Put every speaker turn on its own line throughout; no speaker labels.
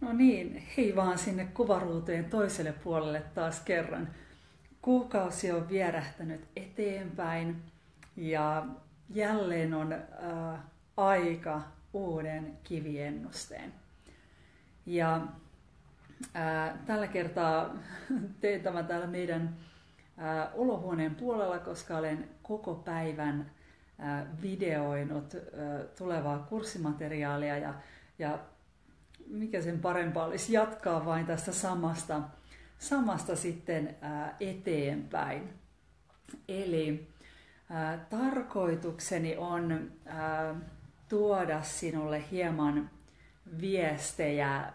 No niin, hei vaan sinne kuvaruutujen toiselle puolelle taas kerran. Kuukausi on vierähtänyt eteenpäin ja jälleen on aika uuden kiviennusteen. Ja tällä kertaa teen tämän täällä meidän olohuoneen puolella, koska olen koko päivän videoinut tulevaa kurssimateriaalia ja mikä sen parempaa olisi jatkaa vain tästä samasta sitten eteenpäin. Eli tarkoitukseni on tuoda sinulle hieman viestejä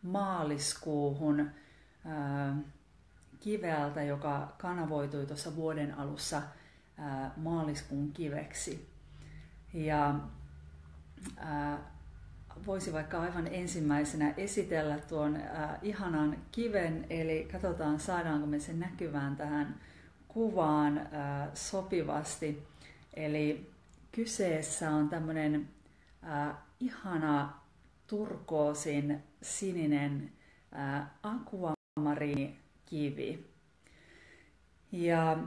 maaliskuuhun kiveltä, joka kanavoitui tuossa vuoden alussa maaliskuun kiveksi. Ja voisi vaikka aivan ensimmäisenä esitellä tuon ihanan kiven, eli katsotaan saadaanko me sen näkyvään tähän kuvaan sopivasti. Eli kyseessä on tämmöinen ihana turkoosin sininen akvamariinikivi. Ja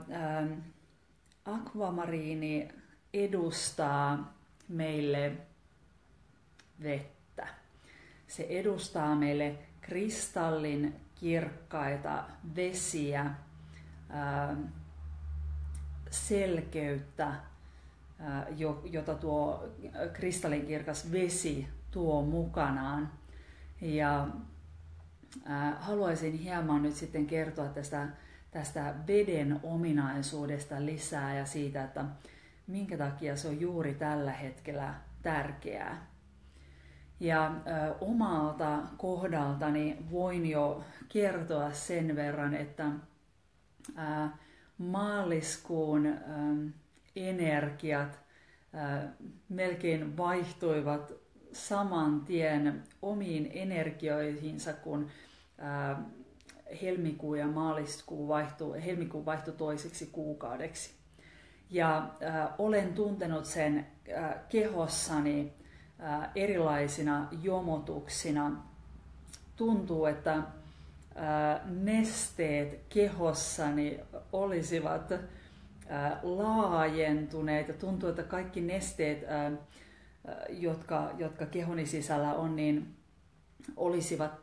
akvamariini edustaa meille vettä. Se edustaa meille kristallin kirkkaita vesiä, selkeyttä, jota tuo kristallinkirkas vesi tuo mukanaan. Ja haluaisin hieman nyt sitten kertoa tästä veden ominaisuudesta lisää ja siitä, että minkä takia se on juuri tällä hetkellä tärkeää. Ja omalta kohdaltani voin jo kertoa sen verran, että maaliskuun energiat melkein vaihtuivat saman tien omiin energioihinsa, kun helmikuu vaihtui toiseksi kuukaudeksi. Ja olen tuntenut sen kehossani erilaisina jomotuksina. Tuntuu, että nesteet kehossani olisivat laajentuneet ja tuntuu, että kaikki nesteet, jotka kehoni sisällä on, niin olisivat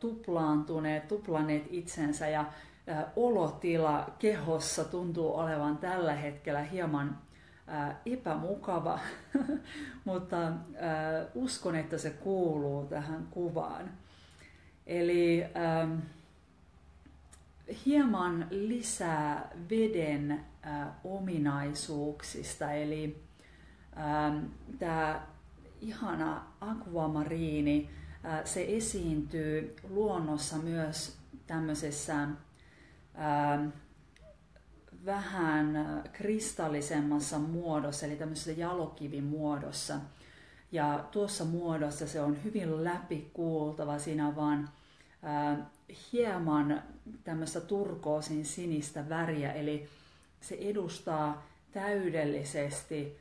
tuplanneet itsensä ja olotila kehossa tuntuu olevan tällä hetkellä hieman epämukava, mutta uskon, että se kuuluu tähän kuvaan. Eli hieman lisää veden ominaisuuksista. Eli tämä ihana akvamariini, se esiintyy luonnossa myös tämmöisessä vähän kristallisemmassa muodossa, eli tämmöisessä jalokivimuodossa. Ja tuossa muodossa se on hyvin läpikuultava, siinä on vaan hieman tämmöistä turkoosin sinistä väriä, eli se edustaa täydellisesti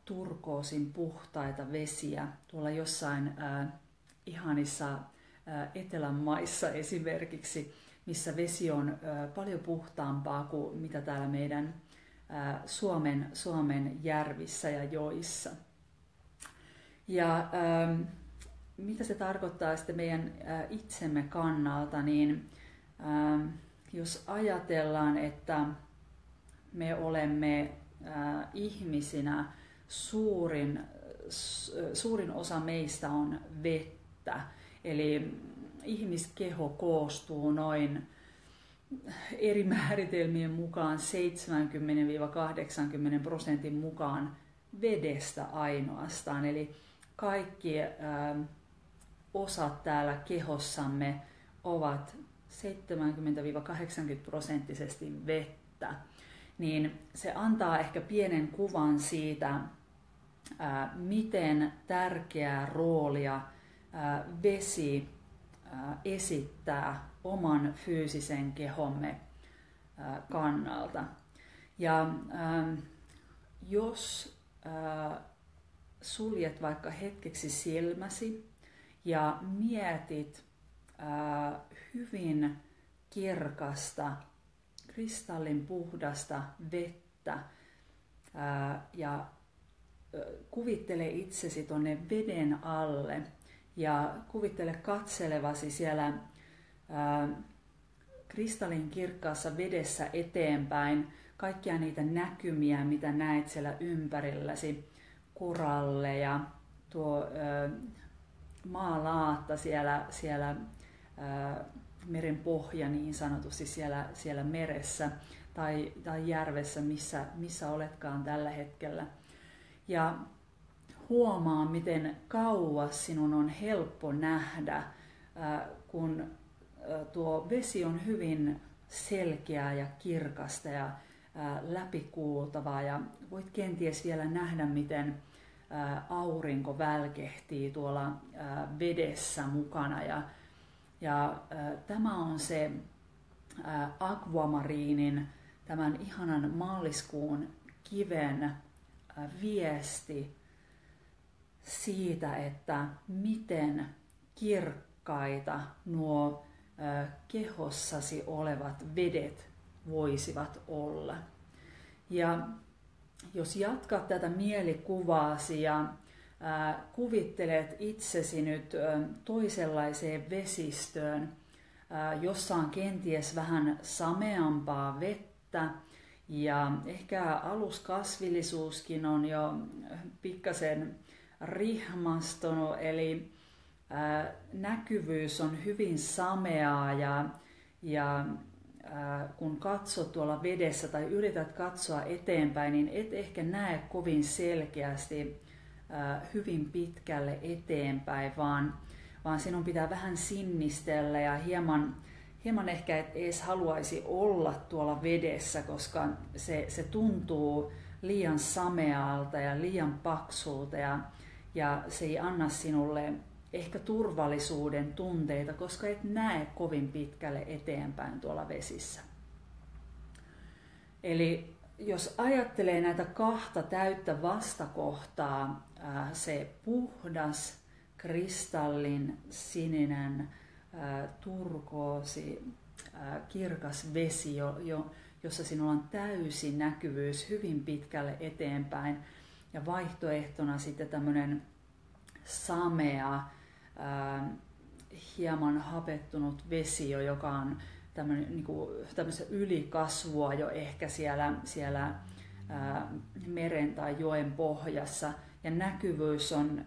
turkoosin puhtaita vesiä tuolla jossain ihanissa etelän maissa esimerkiksi, missä vesi on paljon puhtaampaa kuin mitä täällä meidän Suomen järvissä ja joissa. Ja mitä se tarkoittaa sitten meidän itsemme kannalta, niin jos ajatellaan, että me olemme ihmisinä, suurin osa meistä on vettä, eli ihmiskeho koostuu noin eri määritelmien mukaan 70-80% mukaan vedestä ainoastaan, eli kaikki osat täällä kehossamme ovat 70-80% vettä, niin se antaa ehkä pienen kuvan siitä, miten tärkeää roolia vesi esittää oman fyysisen kehomme kannalta. Ja jos suljet vaikka hetkeksi silmäsi ja mietit hyvin kirkasta, kristallin puhdasta vettä ja kuvittele itsesi tonne veden alle ja kuvittele katselevasi siellä kristallin kirkkaassa vedessä eteenpäin kaikkia niitä näkymiä, mitä näet siellä ympärilläsi, koralleja, tuo maalaatta siellä meren pohja niin sanotusti siellä meressä tai järvessä, missä oletkaan tällä hetkellä. Ja huomaa, miten kauas sinun on helppo nähdä, kun tuo vesi on hyvin selkeää ja kirkasta ja läpikuultavaa. Ja voit kenties vielä nähdä, miten aurinko välkehtii tuolla vedessä mukana. Ja tämä on se aquamariinin, tämän ihanan maaliskuun kiven viesti siitä, että miten kirkkaita nuo kehossasi olevat vedet voisivat olla. Ja jos jatkat tätä mielikuvaasi ja kuvittelet itsesi nyt toisenlaiseen vesistöön, jossa on kenties vähän sameampaa vettä ja ehkä aluskasvillisuuskin on jo pikkasen rihmastunut, eli näkyvyys on hyvin sameaa ja kun katsot tuolla vedessä tai yrität katsoa eteenpäin, niin et ehkä näe kovin selkeästi hyvin pitkälle eteenpäin, vaan sinun pitää vähän sinnistellä ja hieman ehkä et edes haluaisi olla tuolla vedessä, koska se tuntuu liian samealta ja liian paksulta ja se ei anna sinulle ehkä turvallisuuden tunteita, koska et näe kovin pitkälle eteenpäin tuolla vesissä. Eli jos ajattelee näitä kahta täyttä vastakohtaa, se puhdas, kristallin, sininen, turkoosi, kirkas vesi, jossa sinulla on täysi näkyvyys hyvin pitkälle eteenpäin, ja vaihtoehtona sitten tämmöinen samea, hieman hapettunut vesi, joka on tämmöistä ylikasvua jo ehkä siellä meren tai joen pohjassa, ja näkyvyys on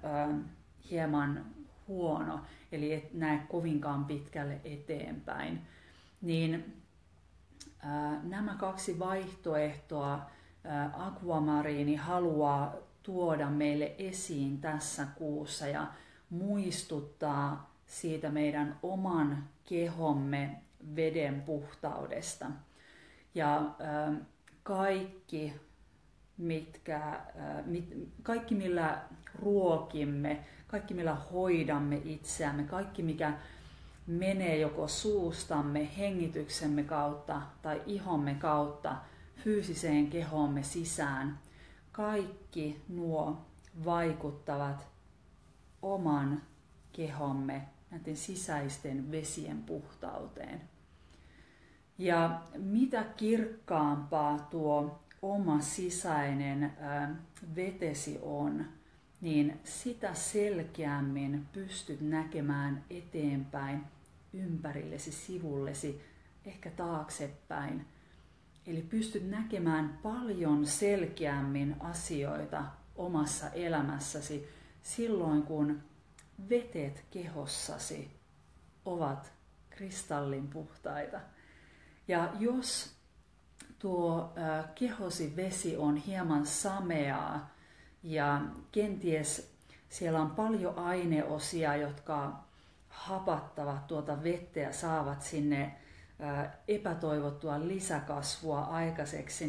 hieman huono, eli et näe kovinkaan pitkälle eteenpäin. Niin nämä kaksi vaihtoehtoa aquamariini haluaa tuoda meille esiin tässä kuussa ja muistuttaa siitä meidän oman kehomme veden puhtaudesta. Ja kaikki millä ruokimme, kaikki millä hoidamme itseämme, kaikki mikä menee joko suustamme, hengityksemme kautta tai ihomme kautta fyysiseen kehoomme sisään, kaikki nuo vaikuttavat oman kehomme näiden sisäisten vesien puhtauteen. Ja mitä kirkkaampaa tuo oma sisäinen vetesi on, niin sitä selkeämmin pystyt näkemään eteenpäin, ympärillesi, sivullesi, ehkä taaksepäin. Eli pystyt näkemään paljon selkeämmin asioita omassa elämässäsi silloin, kun vetet kehossasi ovat kristallin puhtaita. Ja jos tuo kehosi vesi on hieman sameaa ja kenties siellä on paljon aineosia, jotka hapattavat tuota vettä ja saavat sinne epätoivottua lisäkasvua aikaiseksi,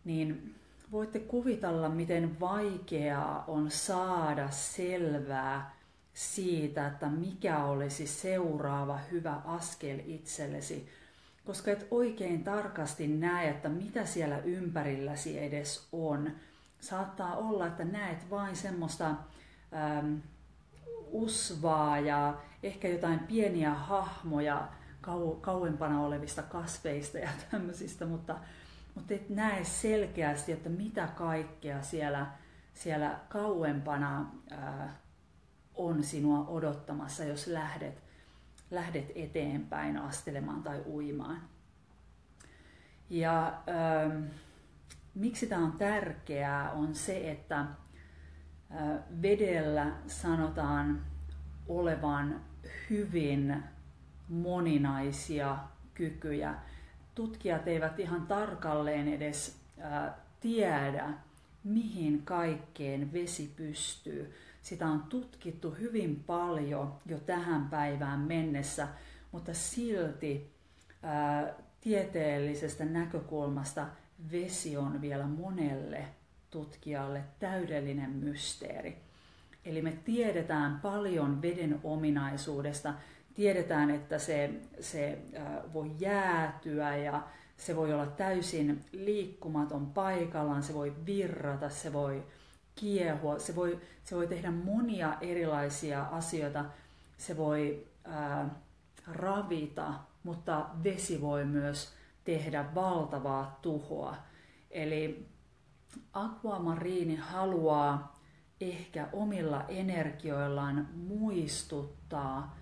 niin voitte kuvitella, miten vaikeaa on saada selvää siitä, että mikä olisi seuraava hyvä askel itsellesi, koska et oikein tarkasti näe, että mitä siellä ympärilläsi edes on. Saattaa olla, että näet vain semmoista usvaa ja ehkä jotain pieniä hahmoja kauempana olevista kasveista ja tämmöisistä, mutta et näe selkeästi, että mitä kaikkea siellä kauempana on sinua odottamassa, jos lähdet eteenpäin astelemaan tai uimaan. Ja miksi tämä on tärkeää, on se, että vedellä sanotaan olevan hyvin moninaisia kykyjä. Tutkijat eivät ihan tarkalleen edes tiedä, mihin kaikkeen vesi pystyy. Sitä on tutkittu hyvin paljon jo tähän päivään mennessä, mutta silti tieteellisestä näkökulmasta vesi on vielä monelle tutkijalle täydellinen mysteeri. Eli me tiedetään paljon veden ominaisuudesta. Tiedetään, että se voi jäätyä ja se voi olla täysin liikkumaton paikallaan, se voi virrata, se voi kiehua, se voi tehdä monia erilaisia asioita, se voi ravita, mutta vesi voi myös tehdä valtavaa tuhoa. Eli Aquamarine haluaa ehkä omilla energioillaan muistuttaa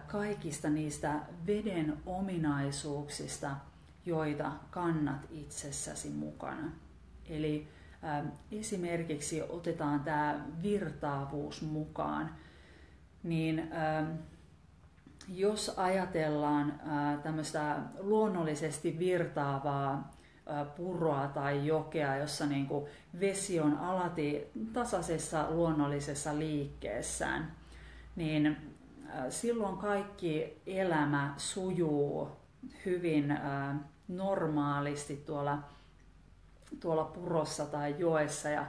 kaikista niistä veden ominaisuuksista, joita kannat itsessäsi mukana. Eli esimerkiksi otetaan tämä virtaavuus mukaan, niin jos ajatellaan tämmöistä luonnollisesti virtaavaa puroa tai jokea, jossa niin kuin vesi on alati tasaisessa luonnollisessa liikkeessään, niin silloin kaikki elämä sujuu hyvin normaalisti tuolla purossa tai joessa ja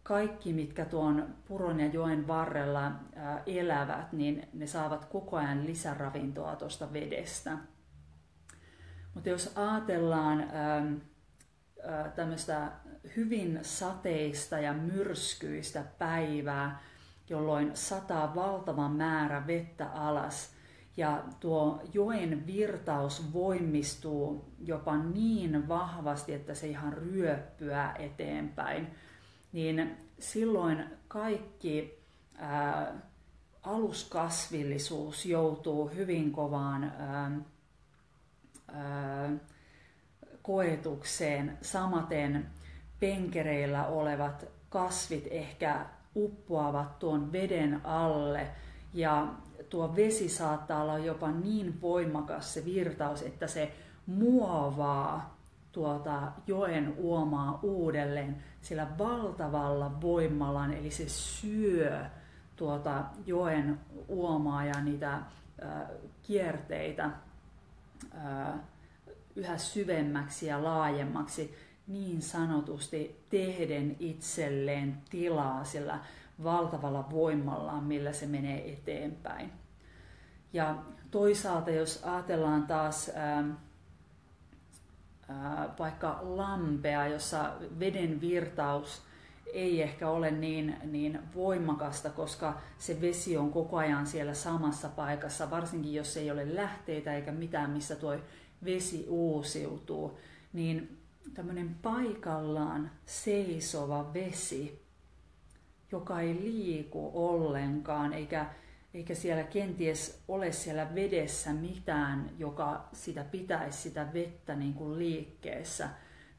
kaikki, mitkä tuon puron ja joen varrella elävät, niin ne saavat koko ajan lisäravintoa tuosta vedestä. Mutta jos ajatellaan tämmöistä hyvin sateista ja myrskyistä päivää, jolloin sataa valtava määrä vettä alas ja tuo joen virtaus voimistuu jopa niin vahvasti, että se ihan ryöppyää eteenpäin, niin silloin kaikki aluskasvillisuus joutuu hyvin kovaan koetukseen. Samaten penkereillä olevat kasvit ehkä uppoavat tuon veden alle ja tuo vesi saattaa olla jopa niin voimakas se virtaus, että se muovaa tuota joen uomaa uudelleen sillä valtavalla voimallaan, eli se syö tuota joen uomaa ja niitä kierteitä yhä syvemmäksi ja laajemmaksi, niin sanotusti tehden itselleen tilaa sillä valtavalla voimallaan, millä se menee eteenpäin. Ja toisaalta, jos ajatellaan taas vaikka lampea, jossa veden virtaus ei ehkä ole niin voimakasta, koska se vesi on koko ajan siellä samassa paikassa, varsinkin jos ei ole lähteitä eikä mitään, missä tuo vesi uusiutuu, niin tämmöinen paikallaan seisova vesi, joka ei liiku ollenkaan, eikä siellä kenties ole siellä vedessä mitään, joka sitä pitäisi sitä vettä niin kuin liikkeessä,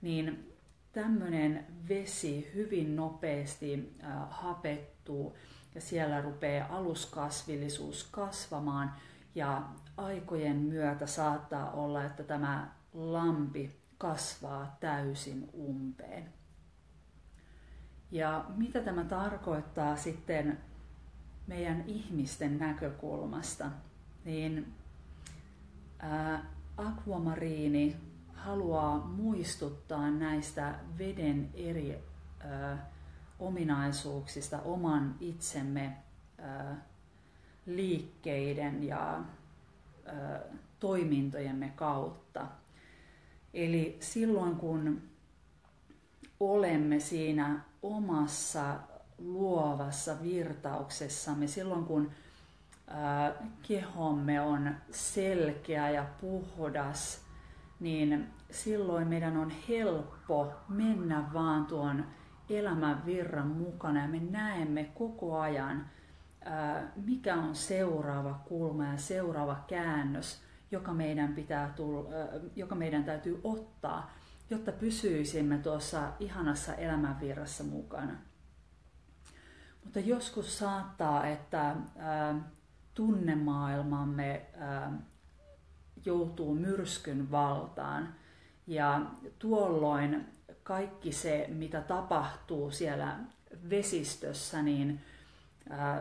niin tämmöinen vesi hyvin nopeasti hapettuu ja siellä rupeaa aluskasvillisuus kasvamaan ja aikojen myötä saattaa olla, että tämä lampi kasvaa täysin umpeen. Ja mitä tämä tarkoittaa sitten meidän ihmisten näkökulmasta, niin Aquamarine haluaa muistuttaa näistä veden eri ominaisuuksista oman itsemme liikkeiden ja toimintojemme kautta. Eli silloin kun olemme siinä omassa luovassa virtauksessamme, silloin kun kehomme on selkeä ja puhdas, niin silloin meidän on helppo mennä vaan tuon elämän virran mukana ja me näemme koko ajan, mikä on seuraava kulma ja seuraava käännös, joka meidän täytyy ottaa, jotta pysyisimme tuossa ihanassa elämänvirrassa mukana. Mutta joskus saattaa, että tunnemaailmamme joutuu myrskyn valtaan ja tuolloin kaikki se, mitä tapahtuu siellä vesistössä, niin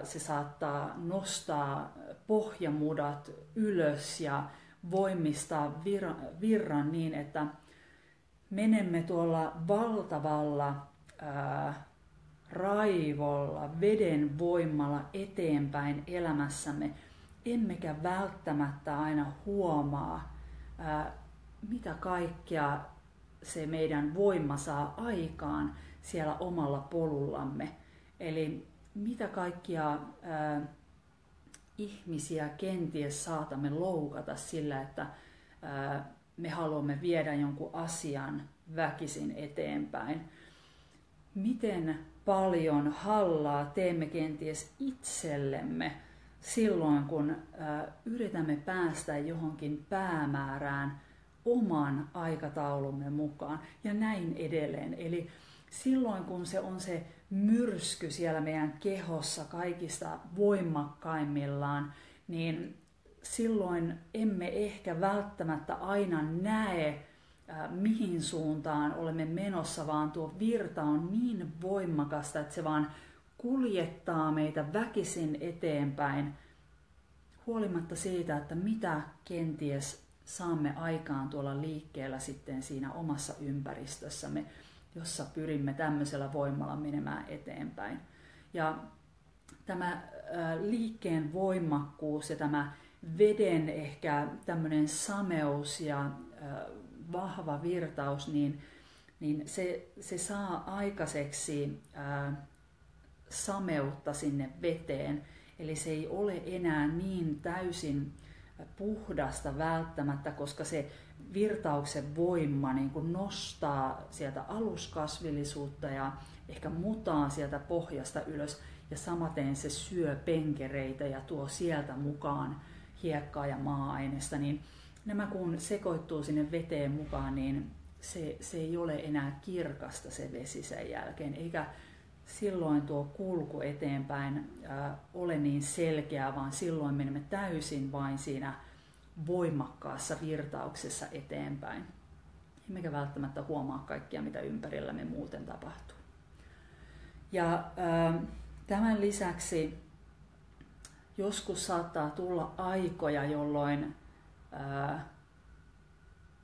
se saattaa nostaa pohjamudat ylös ja voimistaa virran niin, että menemme tuolla valtavalla raivolla, veden voimalla eteenpäin elämässämme, emmekä välttämättä aina huomaa, mitä kaikkea se meidän voima saa aikaan siellä omalla polullamme. Eli mitä kaikkia ihmisiä kenties saatamme loukata sillä, että me haluamme viedä jonkun asian väkisin eteenpäin. Miten paljon hallaa teemme kenties itsellemme silloin, kun yritämme päästä johonkin päämäärään oman aikataulumme mukaan ja näin edelleen. Eli silloin, kun se on se myrsky siellä meidän kehossa kaikista voimakkaimmillaan, niin silloin emme ehkä välttämättä aina näe, mihin suuntaan olemme menossa, vaan tuo virta on niin voimakasta, että se vaan kuljettaa meitä väkisin eteenpäin, huolimatta siitä, että mitä kenties saamme aikaan tuolla liikkeellä sitten siinä omassa ympäristössämme, jossa pyrimme tämmöisellä voimalla menemään eteenpäin. Ja tämä liikkeen voimakkuus ja tämä veden ehkä tämmöinen sameus ja vahva virtaus, niin se saa aikaiseksi sameutta sinne veteen. Eli se ei ole enää niin täysin puhdasta välttämättä, koska se virtauksen voima niin kuin nostaa sieltä aluskasvillisuutta ja ehkä mutaa sieltä pohjasta ylös. Ja samaten se syö penkereitä ja tuo sieltä mukaan hiekkaa ja maa-aineesta. Niin nämä kun sekoittuu sinne veteen mukaan, niin se ei ole enää kirkasta se vesi sen jälkeen. Eikä silloin tuo kulku eteenpäin ole niin selkeä, vaan silloin menemme täysin vain siinä voimakkaassa virtauksessa eteenpäin. Emmekä välttämättä huomaa kaikkia, mitä ympärillämme muuten tapahtuu. Ja tämän lisäksi joskus saattaa tulla aikoja, jolloin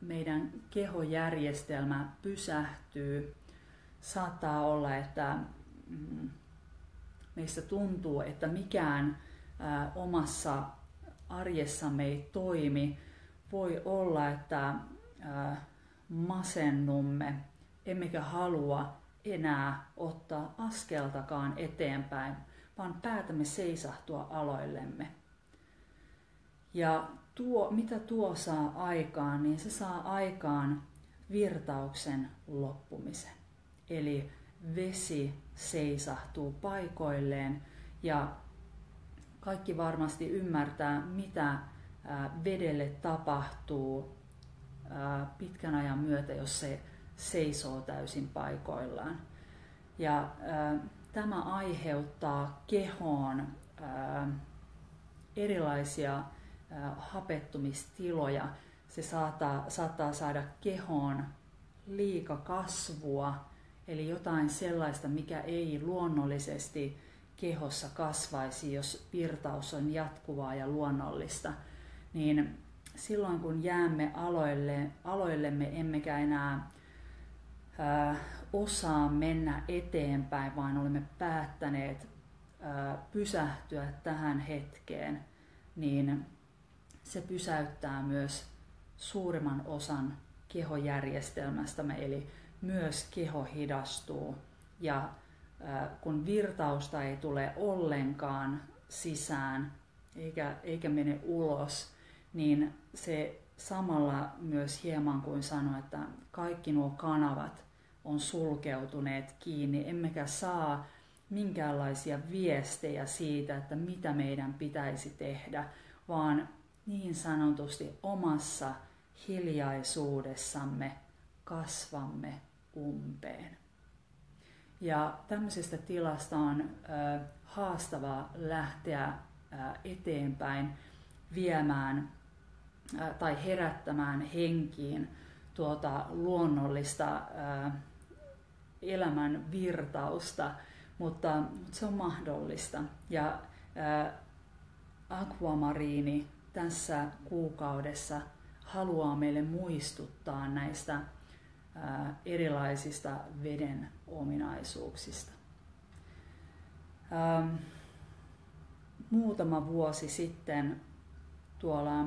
meidän kehojärjestelmä pysähtyy. Saattaa olla, että meistä tuntuu, että mikään omassa arjessamme ei toimi. Voi olla, että masennumme, emmekä halua enää ottaa askeltakaan eteenpäin, vaan päätämme seisahtua aloillemme. Ja mitä tuo saa aikaan, niin se saa aikaan virtauksen loppumisen. Eli vesi seisahtuu paikoilleen ja kaikki varmasti ymmärtää, mitä vedelle tapahtuu pitkän ajan myötä, jos se seisoo täysin paikoillaan. Ja tämä aiheuttaa kehoon erilaisia hapettumistiloja. Se saattaa saada kehoon liikakasvua, eli jotain sellaista, mikä ei luonnollisesti kehossa kasvaisi, jos virtaus on jatkuvaa ja luonnollista. Niin silloin kun jäämme aloillemme, emmekä enää osaa mennä eteenpäin, vaan olemme päättäneet pysähtyä tähän hetkeen, niin se pysäyttää myös suurimman osan kehojärjestelmästämme, eli myös keho hidastuu ja kun virtausta ei tule ollenkaan sisään eikä mene ulos, niin se samalla myös hieman kuin sanoi, että kaikki nuo kanavat on sulkeutuneet kiinni, emmekä saa minkäänlaisia viestejä siitä, että mitä meidän pitäisi tehdä, vaan niin sanotusti omassa hiljaisuudessamme kasvamme umpeen. Ja tämmöisestä tilasta on haastavaa lähteä eteenpäin viemään tai herättämään henkiin tuota luonnollista elämän virtausta, mutta se on mahdollista. Ja Aquamariini tässä kuukaudessa haluaa meille muistuttaa näistä erilaisista veden ominaisuuksista. Muutama vuosi sitten tuolla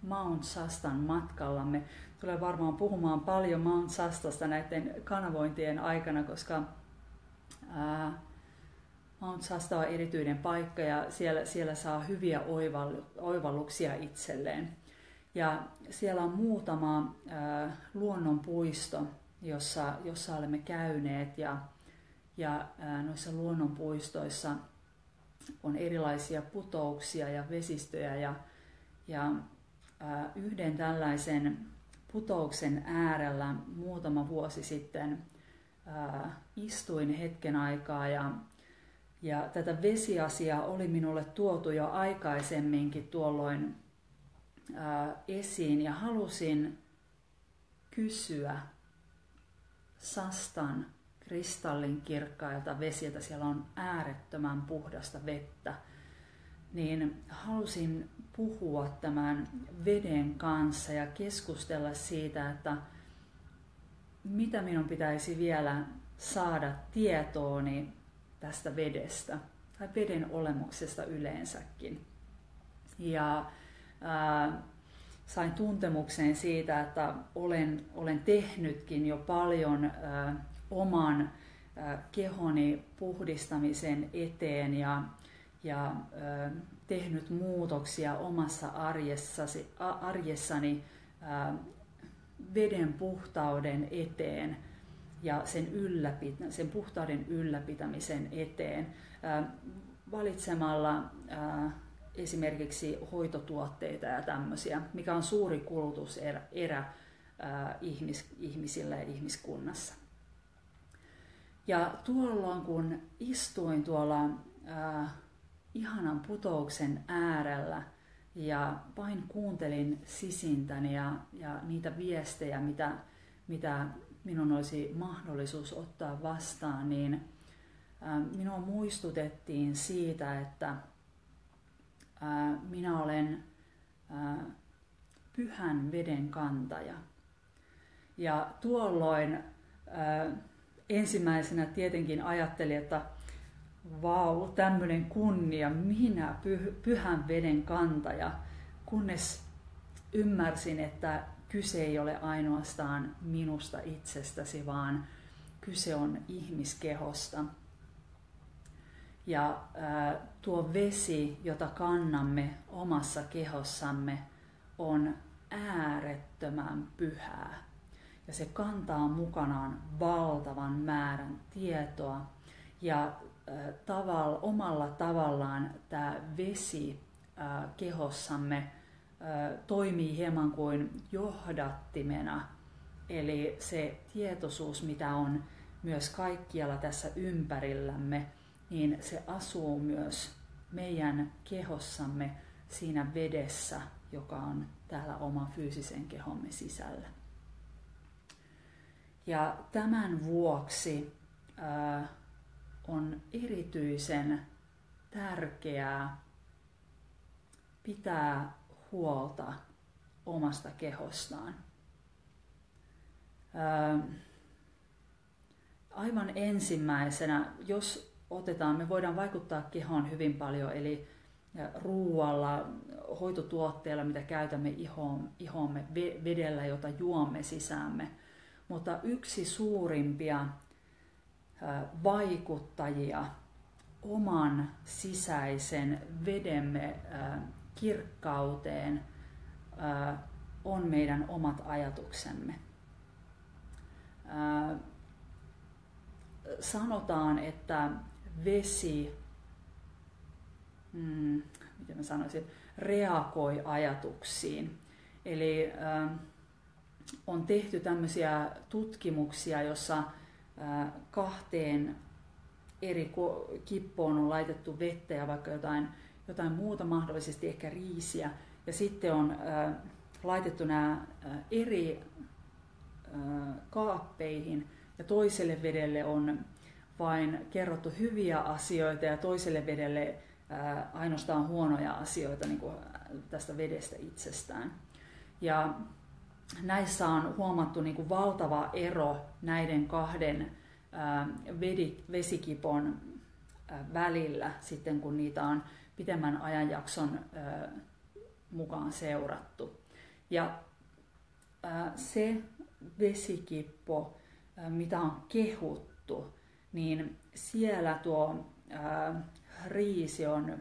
Mount Shastan matkallamme, tulee varmaan puhumaan paljon Mount Shastasta näiden kanavointien aikana, koska Mount Shasta on erityinen paikka ja siellä saa hyviä oivalluksia itselleen. Ja siellä on muutama luonnonpuisto, jossa olemme käyneet ja noissa luonnonpuistoissa on erilaisia putouksia ja vesistöjä ja yhden tällaisen putouksen äärellä muutama vuosi sitten istuin hetken aikaa ja tätä vesiasiaa oli minulle tuotu jo aikaisemminkin tuolloin esiin ja halusin kysyä Shastan kristallinkirkkailta vesiltä, siellä on äärettömän puhdasta vettä, niin halusin puhua tämän veden kanssa ja keskustella siitä, että mitä minun pitäisi vielä saada tietooni tästä vedestä tai veden olemuksesta yleensäkin. Ja sain tuntemukseen siitä, että olen tehnytkin jo paljon oman kehoni puhdistamisen eteen ja tehnyt muutoksia omassa arjessani veden puhtauden eteen ja sen puhtauden ylläpitämisen eteen valitsemalla esimerkiksi hoitotuotteita ja tämmöisiä, mikä on suuri kulutuserä ihmisillä ja ihmiskunnassa. Ja tuolloin kun istuin tuolla ihanan putouksen äärellä ja vain kuuntelin sisintäni ja niitä viestejä, mitä minun olisi mahdollisuus ottaa vastaan, niin minua muistutettiin siitä, että minä olen pyhän veden kantaja. Ja tuolloin ensimmäisenä tietenkin ajattelin, että vau, tämmöinen kunnia, minä pyhän veden kantaja, kunnes ymmärsin, että kyse ei ole ainoastaan minusta itsestäsi, vaan kyse on ihmiskehosta. Ja tuo vesi, jota kannamme omassa kehossamme, on äärettömän pyhää. Ja se kantaa mukanaan valtavan määrän tietoa. Ja omalla tavallaan tämä vesi kehossamme toimii hieman kuin johdattimena. Eli se tietoisuus, mitä on myös kaikkialla tässä ympärillämme, niin se asuu myös meidän kehossamme siinä vedessä, joka on täällä oma fyysisen kehomme sisällä. Ja tämän vuoksi on erityisen tärkeää pitää huolta omasta kehostaan. Aivan ensimmäisenä, jos me voidaan vaikuttaa kehoon hyvin paljon, eli ruualla, hoitotuotteilla, mitä käytämme ihoomme, vedellä, jota juomme sisäämme. Mutta yksi suurimpia vaikuttajia oman sisäisen vedemme kirkkauteen on meidän omat ajatuksemme. Sanotaan, että vesi, miten mä sanoisin, reagoi ajatuksiin. Eli on tehty tämmöisiä tutkimuksia, jossa kahteen eri kippoon on laitettu vettä ja vaikka jotain muuta, mahdollisesti ehkä riisiä, ja sitten on laitettu nämä eri kaappeihin, ja toiselle vedelle on vain kerrottu hyviä asioita ja toiselle vedelle ainoastaan huonoja asioita niin kuin tästä vedestä itsestään. Ja näissä on huomattu niin kuin valtava ero näiden kahden vesikipon välillä sitten, kun niitä on pitemmän ajanjakson mukaan seurattu. Ja se vesikippo, mitä on kehuttu, niin siellä tuo riisi on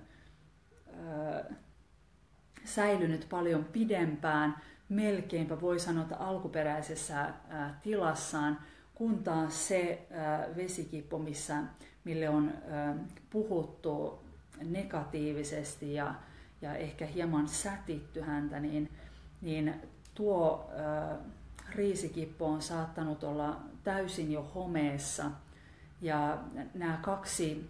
säilynyt paljon pidempään, melkeinpä voi sanoa, että alkuperäisessä tilassaan, kun taas se vesikippo, mille on puhuttu negatiivisesti ja ehkä hieman sätitty häntä, niin tuo riisikippo on saattanut olla täysin jo homeessa. Ja nämä kaksi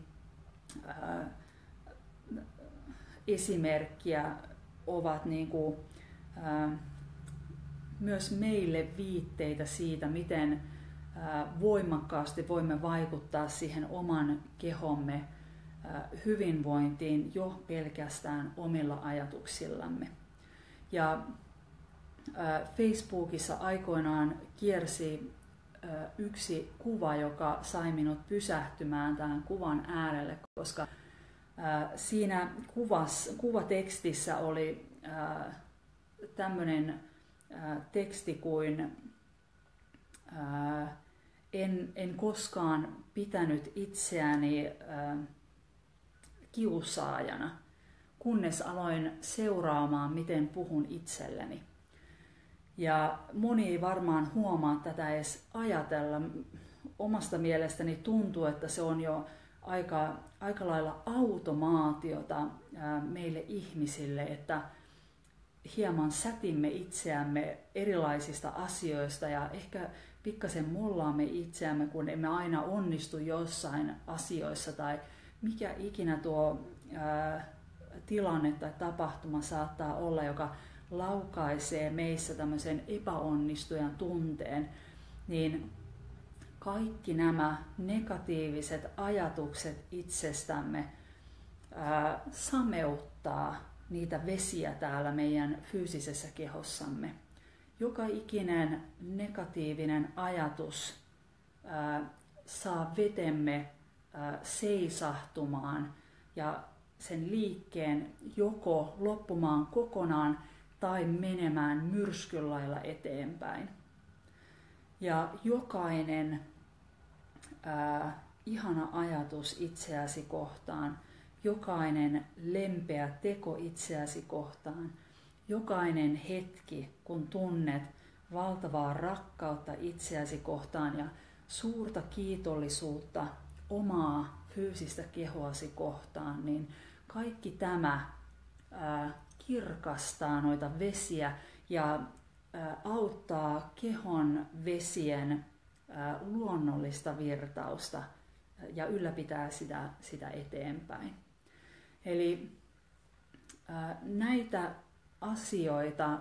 esimerkkiä ovat niin kuin, myös meille viitteitä siitä, miten voimakkaasti voimme vaikuttaa siihen oman kehomme hyvinvointiin jo pelkästään omilla ajatuksillamme. Ja Facebookissa aikoinaan kiersi yksi kuva, joka sai minut pysähtymään tähän kuvan äärelle, koska siinä kuvatekstissä oli tämmöinen teksti kuin en koskaan pitänyt itseäni kiusaajana, kunnes aloin seuraamaan, miten puhun itselleni. Ja moni ei varmaan huomaa tätä edes ajatella. Omasta mielestäni tuntuu, että se on jo aika lailla automaatiota meille ihmisille, että hieman sätimme itseämme erilaisista asioista ja ehkä pikkasen mollaamme itseämme, kun emme aina onnistu jossain asioissa tai mikä ikinä tuo tilanne tai tapahtuma saattaa olla, joka laukaisee meissä tämmöisen epäonnistujan tunteen, niin kaikki nämä negatiiviset ajatukset itsestämme sameuttaa niitä vesiä täällä meidän fyysisessä kehossamme. Joka ikinen negatiivinen ajatus saa vetemme seisahtumaan ja sen liikkeen joko loppumaan kokonaan tai menemään myrskyn lailla eteenpäin. Ja jokainen ihana ajatus itseäsi kohtaan, jokainen lempeä teko itseäsi kohtaan, jokainen hetki, kun tunnet valtavaa rakkautta itseäsi kohtaan ja suurta kiitollisuutta omaa fyysistä kehoasi kohtaan, niin kaikki tämä kirkastaa noita vesiä ja auttaa kehon vesien luonnollista virtausta ja ylläpitää sitä eteenpäin. Eli näitä asioita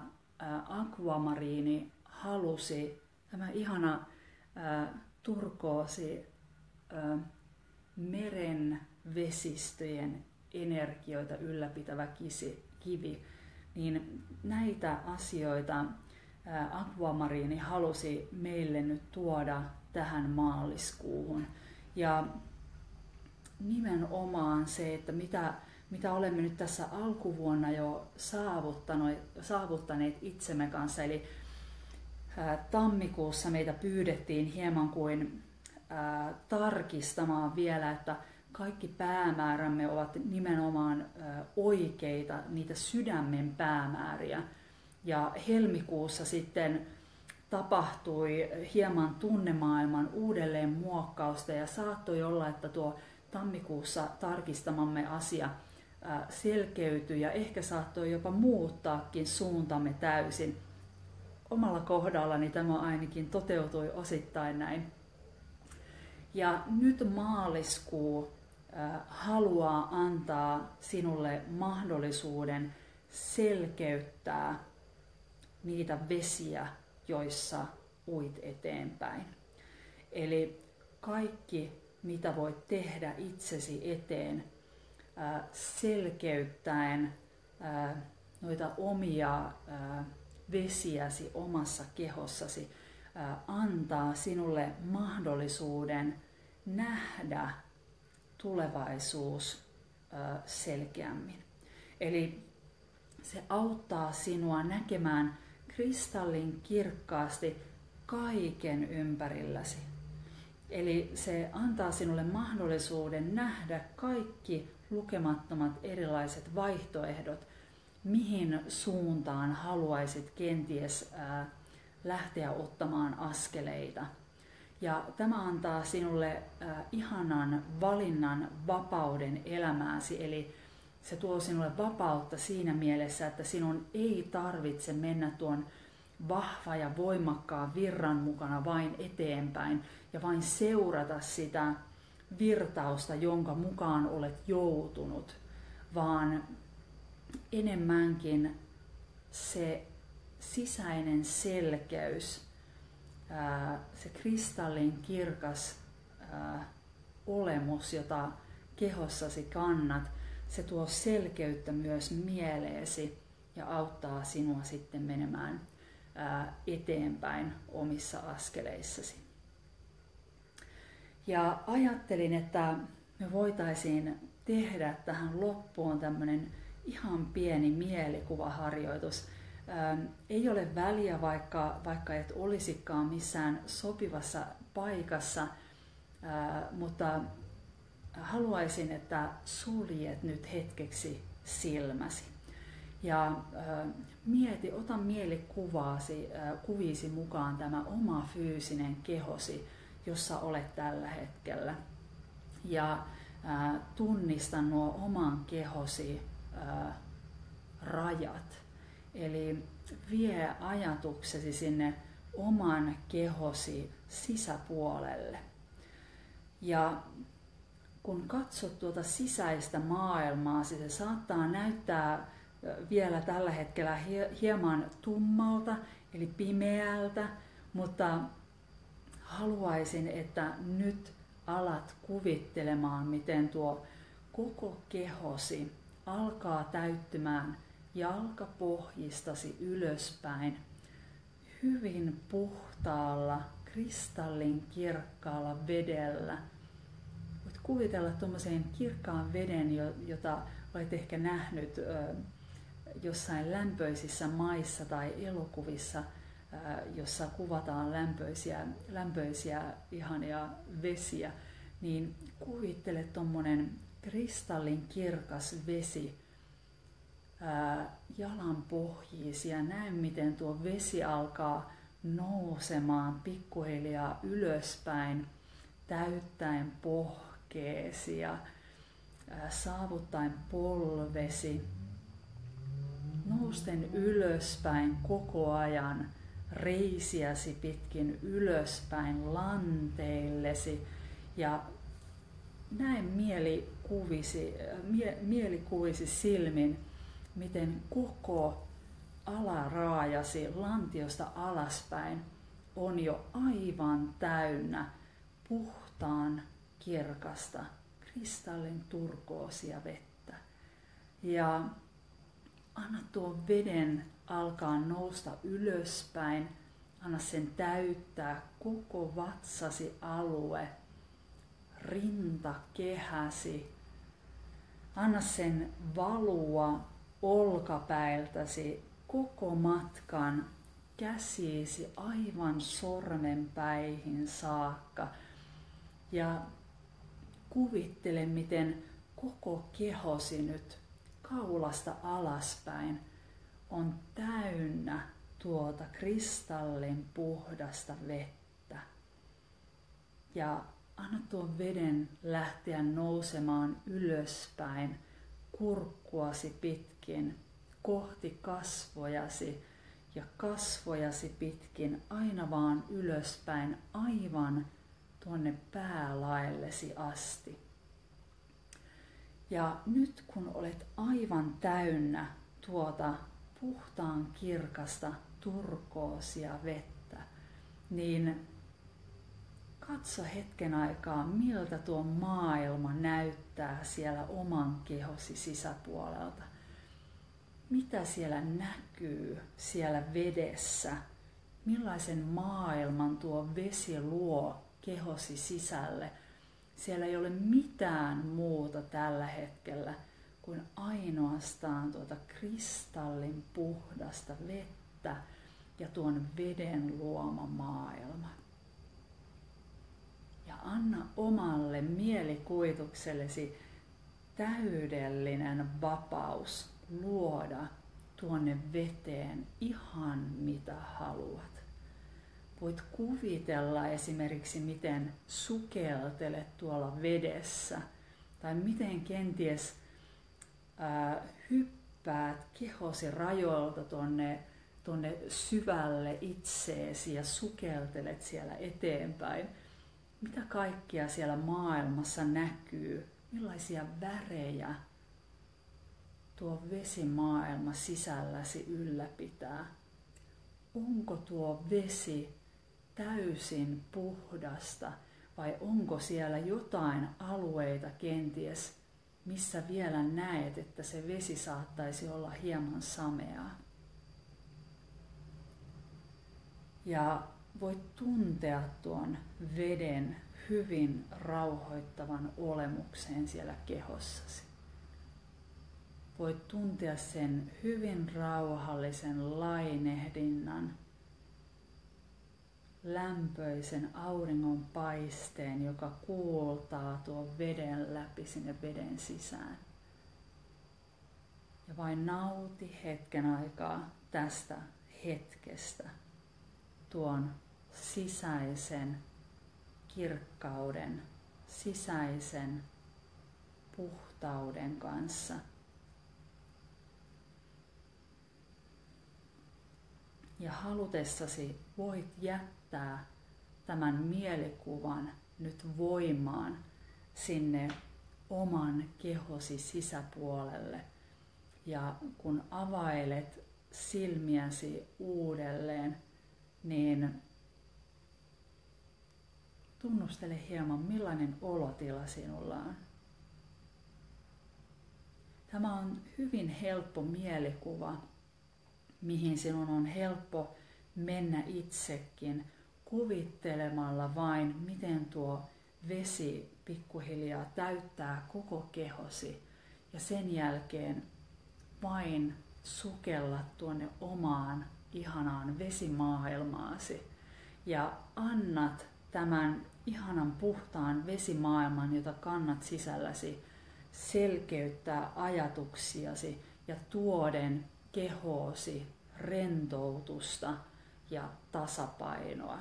Aquamariini halusi, tämä ihana turkoosi meren vesistöjen energioita ylläpitävä kivi, niin näitä asioita Aquamariini halusi meille nyt tuoda tähän maaliskuuhun. Ja nimenomaan se, että mitä olemme nyt tässä alkuvuonna jo saavuttaneet itsemme kanssa. Eli tammikuussa meitä pyydettiin hieman kuin tarkistamaan vielä, että kaikki päämäärämme ovat nimenomaan oikeita, niitä sydämen päämääriä. Ja helmikuussa sitten tapahtui hieman tunnemaailman uudelleen muokkausta ja saattoi olla, että tuo tammikuussa tarkistamamme asia selkeytyi ja ehkä saattoi jopa muuttaakin suuntamme täysin. Omalla kohdallani tämä ainakin toteutui osittain näin. Ja nyt maaliskuu haluaa antaa sinulle mahdollisuuden selkeyttää niitä vesiä, joissa uit eteenpäin. Eli kaikki, mitä voit tehdä itsesi eteen, selkeyttäen noita omia vesiäsi omassa kehossasi, antaa sinulle mahdollisuuden nähdä tulevaisuus selkeämmin. Eli se auttaa sinua näkemään kristallin kirkkaasti kaiken ympärilläsi. Eli se antaa sinulle mahdollisuuden nähdä kaikki lukemattomat erilaiset vaihtoehdot, mihin suuntaan haluaisit kenties lähteä ottamaan askeleita. Ja tämä antaa sinulle ihanan valinnan vapauden elämääsi, eli se tuo sinulle vapautta siinä mielessä, että sinun ei tarvitse mennä tuon vahva ja voimakkaan virran mukana vain eteenpäin ja vain seurata sitä virtausta, jonka mukaan olet joutunut, vaan enemmänkin se sisäinen selkeys, se kristallin kirkas olemus, jota kehossasi kannat, se tuo selkeyttä myös mieleesi ja auttaa sinua sitten menemään eteenpäin omissa askeleissasi. Ja ajattelin, että me voitaisiin tehdä tähän loppuun tämmöinen ihan pieni mielikuvaharjoitus. Ei ole väliä, vaikka et olisikaan missään sopivassa paikassa, mutta haluaisin, että suljet nyt hetkeksi silmäsi. Ja ota mielikuviisi mukaan tämä oma fyysinen kehosi, jossa olet tällä hetkellä. Ja tunnista nuo oman kehosi rajat. Eli vie ajatuksesi sinne oman kehosi sisäpuolelle. Ja kun katsot tuota sisäistä maailmaa, se saattaa näyttää vielä tällä hetkellä hieman tummalta, eli pimeältä, mutta haluaisin, että nyt alat kuvittelemaan, miten tuo koko kehosi alkaa täyttymään jalkapohjistasi ylöspäin hyvin puhtaalla, kristallin kirkkaalla vedellä. Voit kuvitella tuommoisen kirkkaan veden, jota olet ehkä nähnyt jossain lämpöisissä maissa tai elokuvissa, jossa kuvataan lämpöisiä ihania vesiä, niin kuvittele tuommoinen kristallin kirkas vesi jalan pohjiisi ja näe, miten tuo vesi alkaa nousemaan pikkuhiljaa ylöspäin, täyttäen pohkeesi ja saavuttaen polvesi, nousten ylöspäin koko ajan reisiäsi pitkin ylöspäin lanteillesi ja näe mielikuvisi silmin, miten koko alaraajasi lantiosta alaspäin on jo aivan täynnä puhtaan kirkasta kristallin turkoosia vettä. Ja anna tuon veden alkaa nousta ylöspäin, anna sen täyttää koko vatsasi alue, rintakehäsi. Anna sen valua olkapäiltäsi koko matkan käsiisi aivan sormenpäihin saakka. Ja kuvittele, miten koko kehosi nyt kaulasta alaspäin on täynnä tuota kristallin puhdasta vettä. Ja anna tuon veden lähteä nousemaan ylöspäin kurkkuasi pitkin kohti kasvojasi ja kasvojasi pitkin aina vaan ylöspäin aivan tuonne päälaellesi asti. Ja nyt kun olet aivan täynnä tuota puhtaan kirkasta turkoosia vettä, niin katso hetken aikaa, miltä tuo maailma näyttää siellä oman kehosi sisäpuolelta. Mitä siellä näkyy siellä vedessä? Millaisen maailman tuo vesi luo kehosi sisälle? Siellä ei ole mitään muuta tällä hetkellä kuin ainoastaan tuota kristallin puhdasta vettä ja tuon veden luoma maailma. Ja anna omalle mielikuvituksellesi täydellinen vapaus luoda tuonne veteen ihan mitä haluat. Voit kuvitella esimerkiksi, miten sukeltelet tuolla vedessä tai miten kenties hyppäät kehosi rajoilta tuonne syvälle itseesi ja sukeltelet siellä eteenpäin. Mitä kaikkea siellä maailmassa näkyy? Millaisia värejä tuo vesimaailma sisälläsi ylläpitää? Onko tuo vesi täysin puhdasta vai onko siellä jotain alueita kenties, missä vielä näet, että se vesi saattaisi olla hieman sameaa? Ja voit tuntea tuon veden hyvin rauhoittavan olemuksen siellä kehossasi. Voit tuntea sen hyvin rauhallisen lainehdinnan, lämpöisen auringon paisteen, joka kuultaa tuon veden läpi sinne veden sisään. Ja vain nauti hetken aikaa tästä hetkestä tuon sisäisen kirkkauden, sisäisen puhtauden kanssa. Ja halutessasi voit jättää tämän mielikuvan nyt voimaan sinne oman kehosi sisäpuolelle. Ja kun availet silmiäsi uudelleen, niin tunnustele hieman, millainen olotila sinulla on. Tämä on hyvin helppo mielikuva, mihin sinun on helppo mennä itsekin kuvittelemalla vain, miten tuo vesi pikkuhiljaa täyttää koko kehosi ja sen jälkeen vain sukella tuonne omaan ihanaan vesimaailmaasi ja annat tämän ihanan puhtaan vesimaailman, jota kannat sisälläsi, selkeyttää ajatuksiasi ja tuoden kehoosi rentoutusta ja tasapainoa.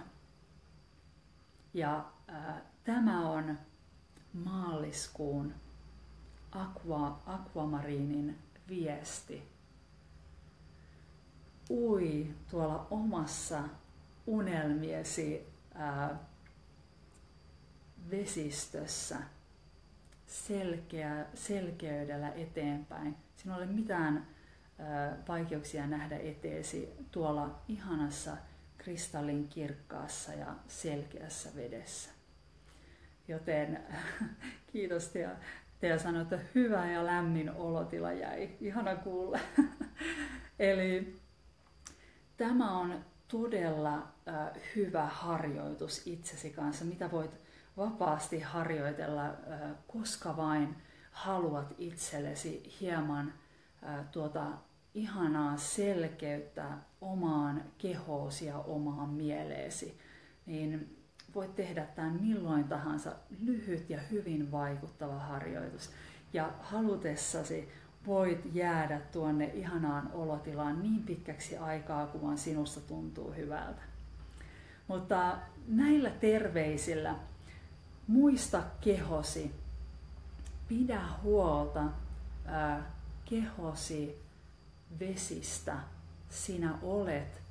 Ja tämä on maaliskuun Aquamariinin viesti. Ui tuolla omassa unelmiesi vesistössä selkeydellä eteenpäin. Sinulla ei ole mitään vaikeuksia nähdä eteesi tuolla ihanassa kristallin kirkkaassa ja selkeässä vedessä. Joten kiitos Tea sanoi, että hyvä ja lämmin olotila jäi. Ihana kuulla. Eli tämä on todella hyvä harjoitus itsesi kanssa, mitä voit vapaasti harjoitella, koska vain haluat itsellesi hieman tuota ihanaa selkeyttä omaan kehoosi ja omaan mieleesi, niin voit tehdä tämän milloin tahansa, lyhyt ja hyvin vaikuttava harjoitus. Ja halutessasi voit jäädä tuonne ihanaan olotilaan niin pitkäksi aikaa, kun vaan sinusta tuntuu hyvältä. Mutta näillä terveisillä muista kehosi, pidä huolta kehosi vesistä. Sinä olet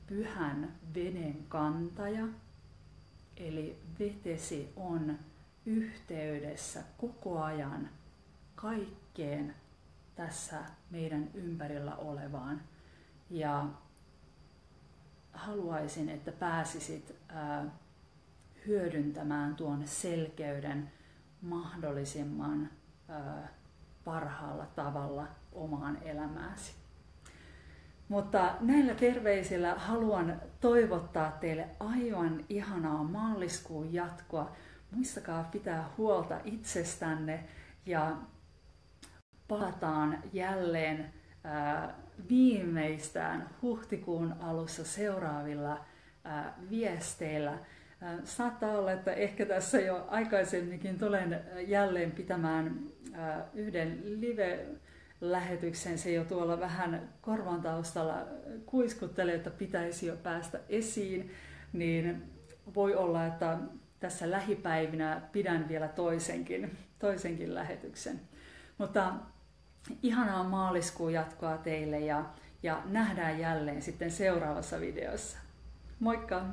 pyhän veden kantaja, eli vetesi on yhteydessä koko ajan kaikkeen tässä meidän ympärillä olevaan. Ja haluaisin, että pääsisit hyödyntämään tuon selkeyden mahdollisimman parhaalla tavalla omaan elämääsi. Mutta näillä terveisillä haluan toivottaa teille aivan ihanaa maaliskuun jatkoa. Muistakaa pitää huolta itsestänne ja palataan jälleen viimeistään huhtikuun alussa seuraavilla viesteillä. Saattaa olla, että ehkä tässä jo aikaisemminkin tulen jälleen pitämään yhden live-lähetyksen. Se jo tuolla vähän korvan taustalla kuiskuttelee, että pitäisi jo päästä esiin. Niin voi olla, että tässä lähipäivinä pidän vielä toisenkin lähetyksen. Mutta ihanaa maaliskuun jatkoa teille ja nähdään jälleen sitten seuraavassa videossa. Moikka!